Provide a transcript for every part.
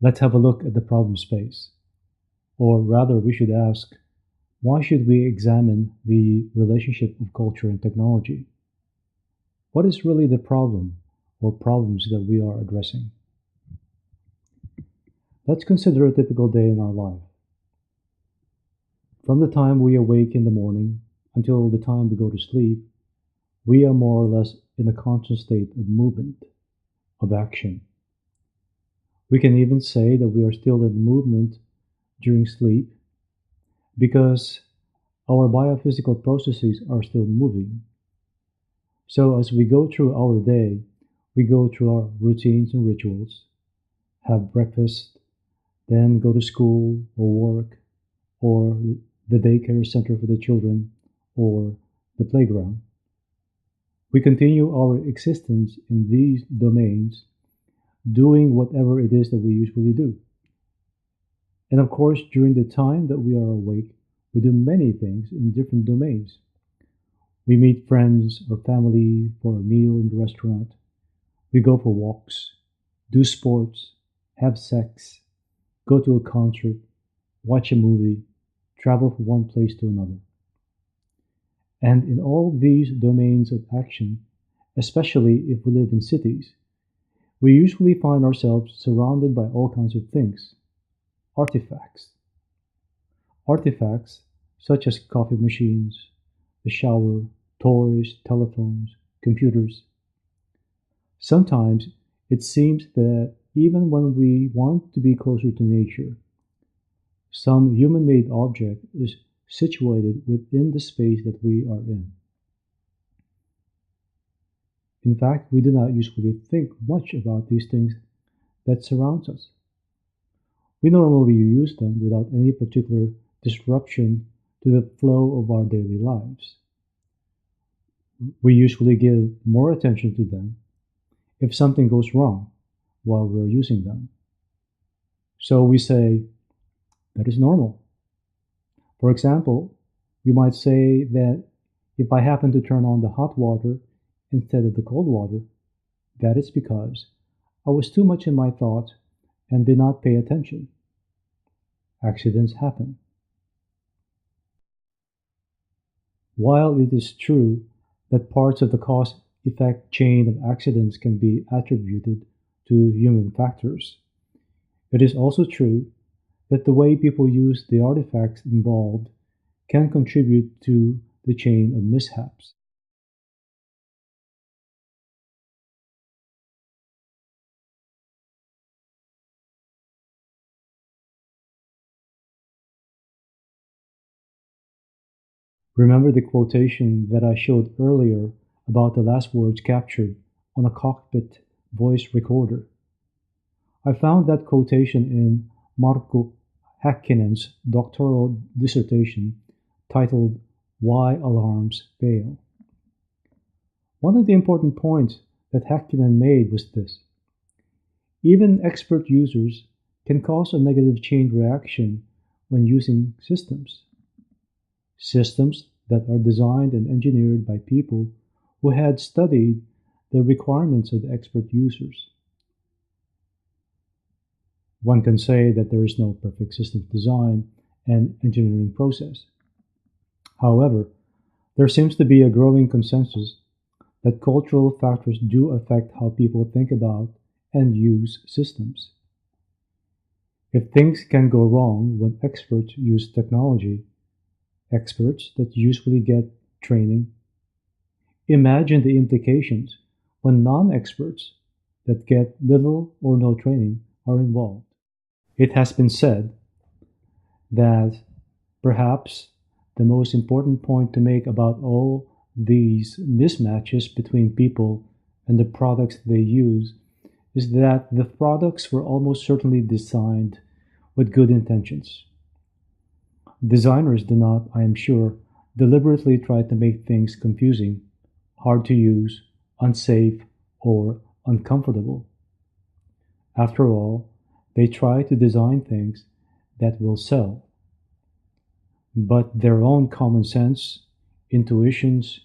Let's have a look at the problem space. Or rather, we should ask, why should we examine the relationship of culture and technology? What is really the problem or problems that we are addressing? Let's consider a typical day in our life. From the time we awake in the morning until the time we go to sleep, we are more or less in a constant state of movement, of action. We can even say that we are still in movement during sleep because our biophysical processes are still moving. So as we go through our day, we go through our routines and rituals, have breakfast, then go to school or work or the daycare center for the children or the playground. We continue our existence in these domains, doing whatever it is that we usually do. And of course, during the time that we are awake, we do many things in different domains. We meet friends or family for a meal in the restaurant. We go for walks, do sports, have sex, go to a concert, watch a movie, travel from one place to another. And in all these domains of action, especially if we live in cities, we usually find ourselves surrounded by all kinds of things, artifacts. Artifacts such as coffee machines, the shower, toys, telephones, computers. Sometimes it seems that even when we want to be closer to nature, some human-made object is situated within the space that we are in. In fact, we do not usually think much about these things that surround us. We normally use them without any particular disruption to the flow of our daily lives. We usually give more attention to them if something goes wrong while we're using them. So we say, that is normal. For example, we might say that if I happen to turn on the hot water instead of the cold water, that is because I was too much in my thoughts and did not pay attention. Accidents happen. While it is true that parts of the cause effect chain of accidents can be attributed to human factors, it is also true that the way people use the artifacts involved can contribute to the chain of mishaps. Remember the quotation that I showed earlier about the last words captured on a cockpit voice recorder? I found that quotation in Markku Häkkinen's doctoral dissertation titled Why Alarms Fail. One of the important points that Häkkinen made was this: even expert users can cause a negative chain reaction when using systems. Systems that are designed and engineered by people who had studied the requirements of the expert users. One can say that there is no perfect system design and engineering process. However, there seems to be a growing consensus that cultural factors do affect how people think about and use systems. If things can go wrong when experts use technology, experts that usually get training, imagine the implications when non-experts that get little or no training are involved. It has been said that perhaps the most important point to make about all these mismatches between people and the products they use is that the products were almost certainly designed with good intentions. Designers do not, I am sure, deliberately try to make things confusing, hard to use, unsafe, or uncomfortable. After all, they try to design things that will sell. But their own common sense, intuitions,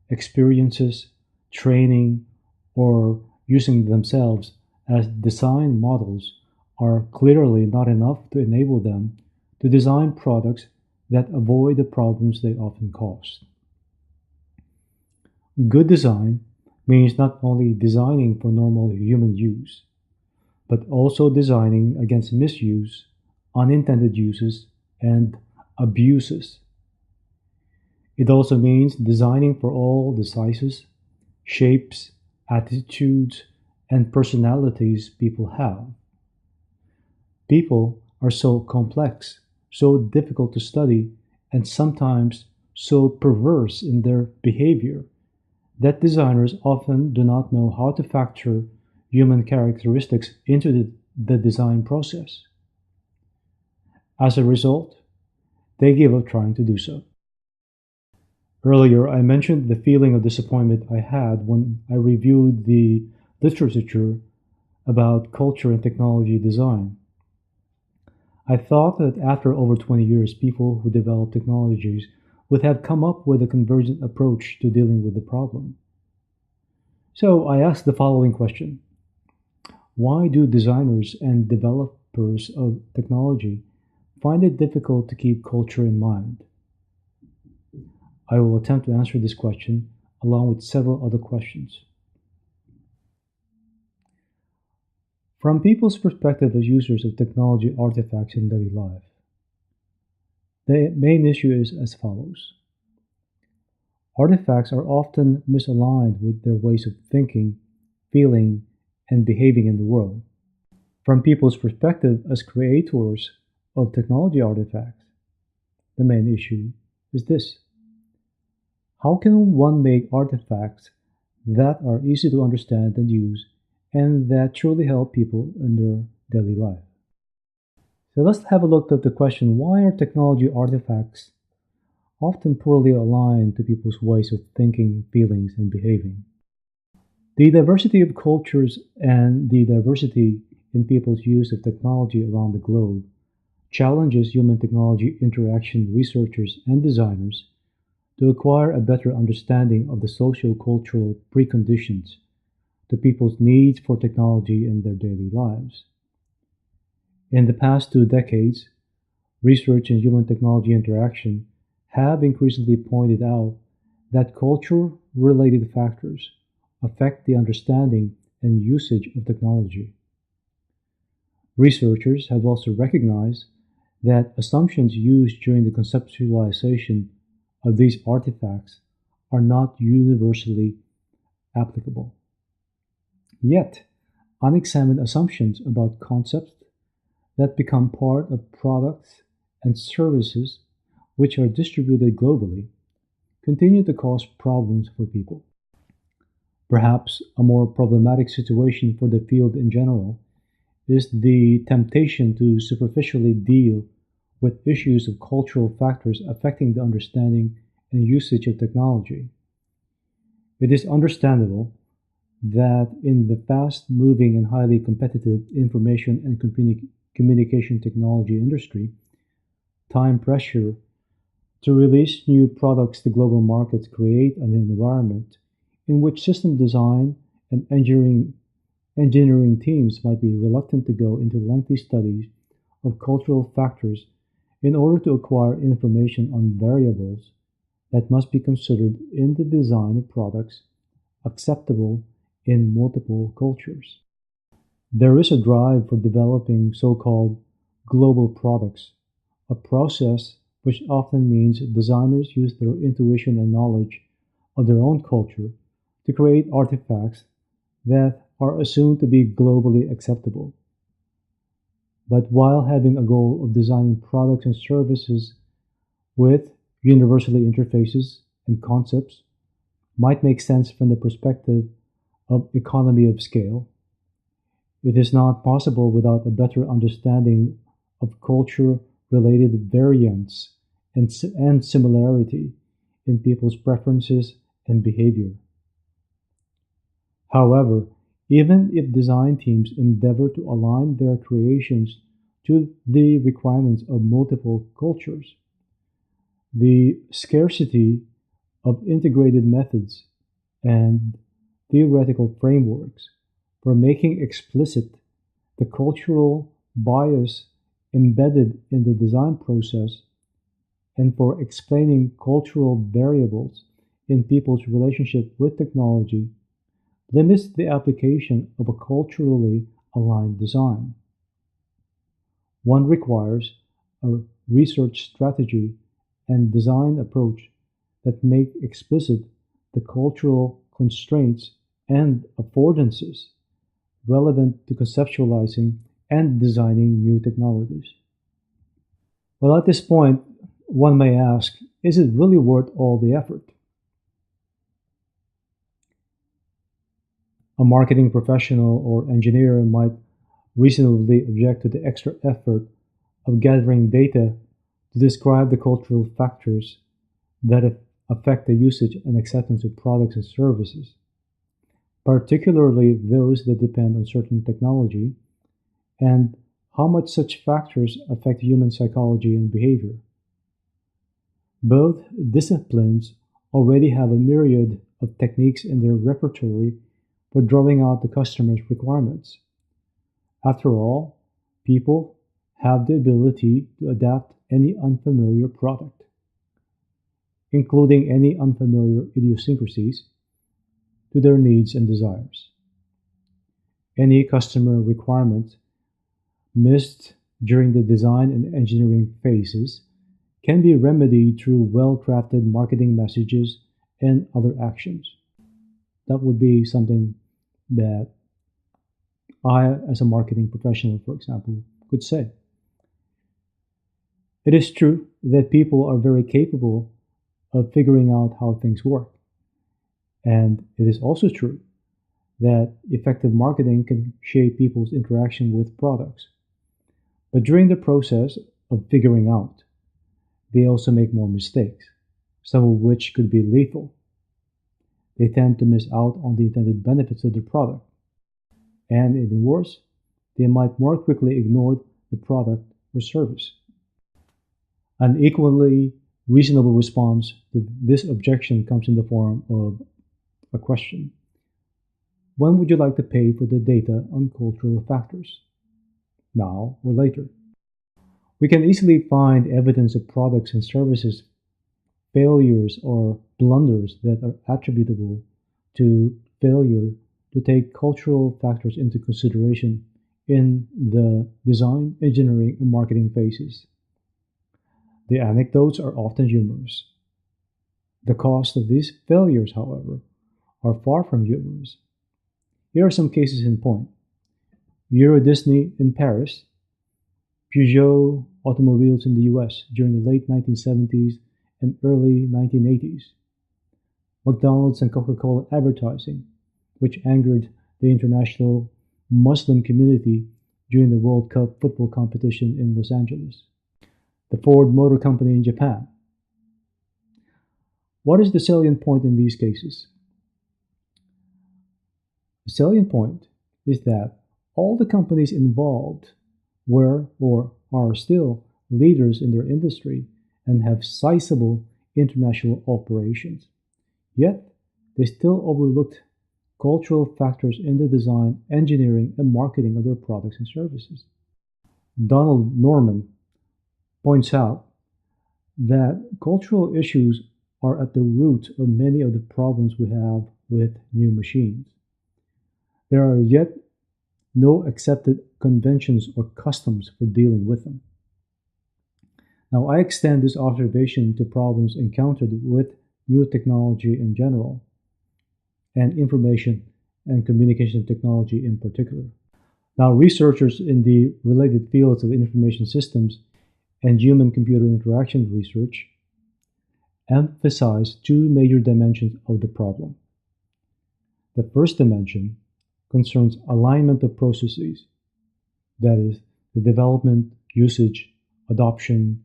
experiences, training, or using themselves as design models are clearly not enough to enable them to design products that avoid the problems they often cause. Good design means not only designing for normal human use, but also designing against misuse, unintended uses, and abuses. It also means designing for all the sizes, shapes, attitudes, and personalities people have. People are so complex, so difficult to study, and sometimes so perverse in their behavior that designers often do not know how to factor human characteristics into the design process. As a result, they give up trying to do so. Earlier, I mentioned the feeling of disappointment I had when I reviewed the literature about culture and technology design. I thought that after over 20 years, people who developed technologies would have come up with a convergent approach to dealing with the problem. So I asked the following question: why do designers and developers of technology find it difficult to keep culture in mind? I will attempt to answer this question along with several other questions. From people's perspective as users of technology artifacts in daily life, the main issue is as follows. Artifacts are often misaligned with their ways of thinking, feeling, and behaving in the world. From people's perspective as creators of technology artifacts, the main issue is this: how can one make artifacts that are easy to understand and use and that truly help people in their daily life? So let's have a look at the question: why are technology artifacts often poorly aligned to people's ways of thinking, feelings, and behaving? The diversity of cultures and the diversity in people's use of technology around the globe challenges human technology interaction researchers and designers to acquire a better understanding of the socio-cultural preconditions to people's needs for technology in their daily lives. In the past 2 decades, research in human technology interaction have increasingly pointed out that culture-related factors affect the understanding and usage of technology. Researchers have also recognized that assumptions used during the conceptualization of these artifacts are not universally applicable. Yet, unexamined assumptions about concepts that become part of products and services which are distributed globally continue to cause problems for people. Perhaps a more problematic situation for the field in general is the temptation to superficially deal with issues of cultural factors affecting the understanding and usage of technology. It is understandable that in the fast moving and highly competitive information and communication technology industry, time pressure to release new products to global markets create an environment in which system design and engineering teams might be reluctant to go into lengthy studies of cultural factors in order to acquire information on variables that must be considered in the design of products acceptable in multiple cultures. There is a drive for developing so-called global products, a process which often means designers use their intuition and knowledge of their own culture to create artifacts that are assumed to be globally acceptable. But while having a goal of designing products and services with universally interfaces and concepts might make sense from the perspective of economy of scale, it is not possible without a better understanding of culture-related variance and similarity in people's preferences and behavior. However, even if design teams endeavor to align their creations to the requirements of multiple cultures, the scarcity of integrated methods and theoretical frameworks for making explicit the cultural bias embedded in the design process and for explaining cultural variables in people's relationship with technology limits the application of a culturally aligned design. One requires a research strategy and design approach that make explicit the cultural constraints and affordances relevant to conceptualizing and designing new technologies. Well, at this point, one may ask, is it really worth all the effort? A marketing professional or engineer might reasonably object to the extra effort of gathering data to describe the cultural factors that affect the usage and acceptance of products and services, particularly those that depend on certain technology, and how much such factors affect human psychology and behavior. Both disciplines already have a myriad of techniques in their repertoire for drawing out the customer's requirements. After all, people have the ability to adapt any unfamiliar product, including any unfamiliar idiosyncrasies, to their needs and desires. Any customer requirement missed during the design and engineering phases can be remedied through well-crafted marketing messages and other actions. That would be something that I, as a marketing professional, for example, could say. It is true that people are very capable of figuring out how things work. And it is also true that effective marketing can shape people's interaction with products. But during the process of figuring out, they also make more mistakes, some of which could be lethal. They tend to miss out on the intended benefits of the product. And even worse, they might more quickly ignore the product or service. An equally reasonable response to this objection comes in the form of a question. When would you like to pay for the data on cultural factors? Now or later? We can easily find evidence of products and services failures or blunders that are attributable to failure to take cultural factors into consideration in the design, engineering, and marketing phases. The anecdotes are often humorous. The cost of these failures, however, are far from humorous. Here are some cases in point. Euro Disney in Paris, Peugeot automobiles in the US during the late 1970s and early 1980s, McDonald's and Coca-Cola advertising, which angered the international Muslim community during the World Cup football competition in Los Angeles, the Ford Motor Company in Japan. What is the salient point in these cases? The salient point is that all the companies involved were or are still leaders in their industry and have sizable international operations. Yet, they still overlooked cultural factors in the design, engineering, and marketing of their products and services. Donald Norman points out that cultural issues are at the root of many of the problems we have with new machines. There are yet no accepted conventions or customs for dealing with them. Now, I extend this observation to problems encountered with new technology in general, and information and communication technology in particular. Now, researchers in the related fields of information systems and human-computer interaction research emphasize two major dimensions of the problem. The first dimension concerns alignment of processes, that is, the development, usage, adoption,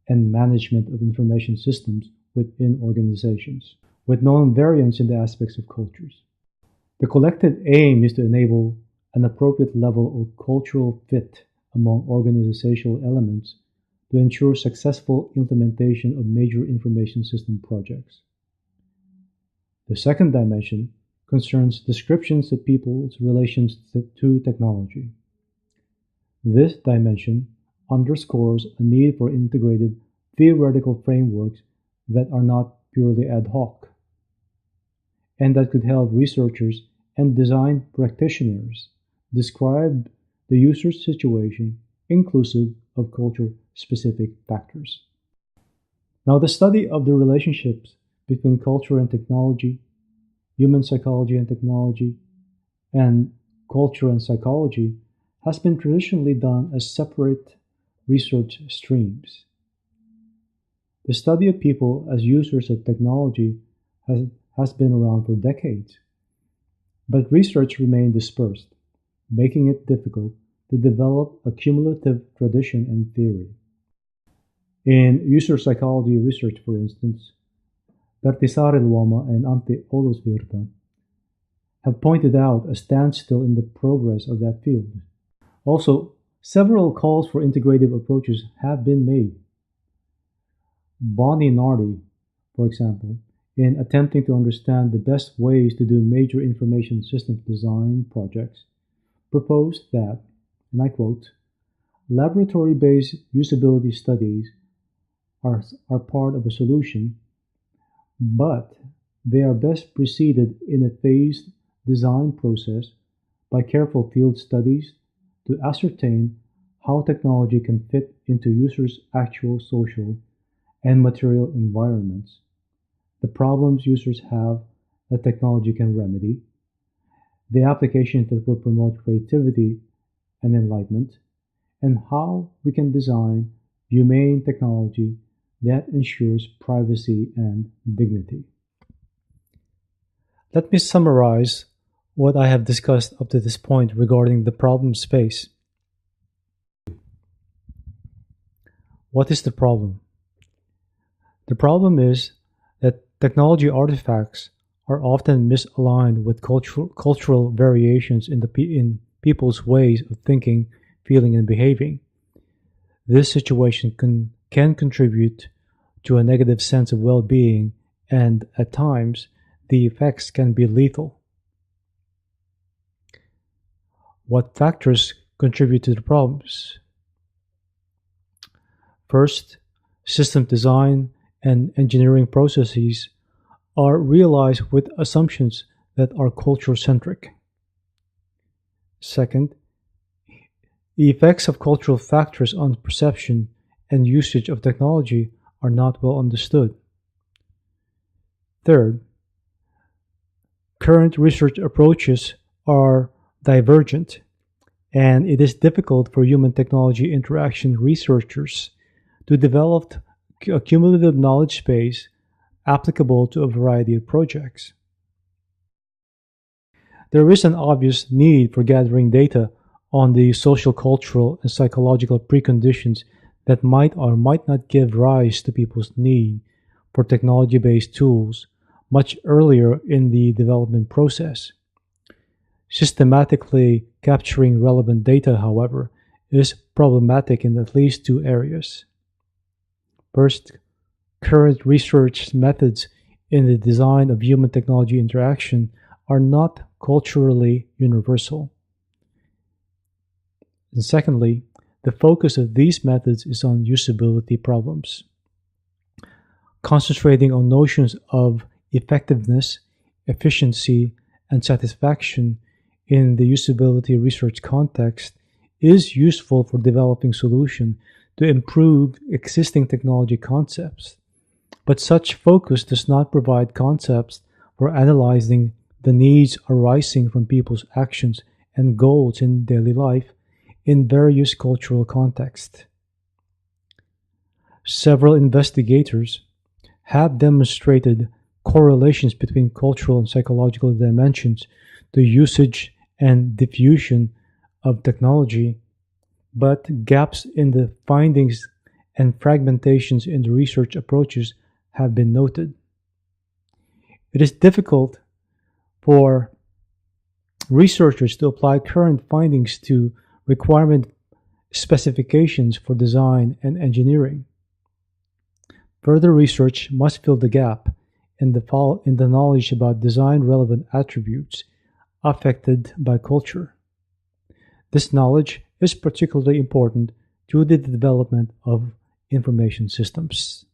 and management of information systems within organizations, with known variance in the aspects of cultures. The collective aim is to enable an appropriate level of cultural fit among organizational elements to ensure successful implementation of major information system projects. The second dimension concerns descriptions of people's relations to technology. This dimension underscores a need for integrated theoretical frameworks that are not purely ad hoc, and that could help researchers and design practitioners describe the user's situation inclusive of culture-specific factors. Now, the study of the relationships between culture and technology, human psychology and technology, and culture and psychology has been traditionally done as separate research streams. The study of people as users of technology has, has been around for decades, but research remained dispersed, making it difficult to develop a cumulative tradition and theory. In user psychology research, for instance, Bertisari Luoma and Ante Olosvirta have pointed out a standstill in the progress of that field. Also, several calls for integrative approaches have been made. Bonnie Nardi, for example, in attempting to understand the best ways to do major information systems design projects, proposed that, and I quote, laboratory-based usability studies are part of a solution, but they are best preceded in a phased design process by careful field studies to ascertain how technology can fit into users' actual social and material environments, the problems users have that technology can remedy, the applications that will promote creativity and enlightenment, and how we can design humane technology that ensures privacy and dignity. Let me summarize what I have discussed up to this point regarding the problem space. What is the problem? The problem is that technology artifacts are often misaligned with cultural variations in people's ways of thinking, feeling, and behaving. This situation can contribute to a negative sense of well-being, and at times, the effects can be lethal. What factors contribute to the problems? First, system design and engineering processes are realized with assumptions that are culture-centric. Second, the effects of cultural factors on perception and usage of technology are not well understood. Third, current research approaches are divergent, and it is difficult for human technology interaction researchers to develop a cumulative knowledge base applicable to a variety of projects. There is an obvious need for gathering data on the social, cultural, and psychological preconditions that might or might not give rise to people's need for technology-based tools much earlier in the development process. Systematically capturing relevant data, however, is problematic in at least two areas. First, current research methods in the design of human-technology interaction are not culturally universal. And secondly, the focus of these methods is on usability problems. Concentrating on notions of effectiveness, efficiency, and satisfaction in the usability research context is useful for developing solutions to improve existing technology concepts, but such focus does not provide concepts for analyzing the needs arising from people's actions and goals in daily life in various cultural contexts. Several investigators have demonstrated correlations between cultural and psychological dimensions to usage and diffusion of technology, but gaps in the findings and fragmentations in the research approaches have been noted. It is difficult for researchers to apply current findings to requirement specifications for design and engineering. Further research must fill the gap in the knowledge about design-relevant attributes affected by culture. This knowledge is particularly important to the development of information systems.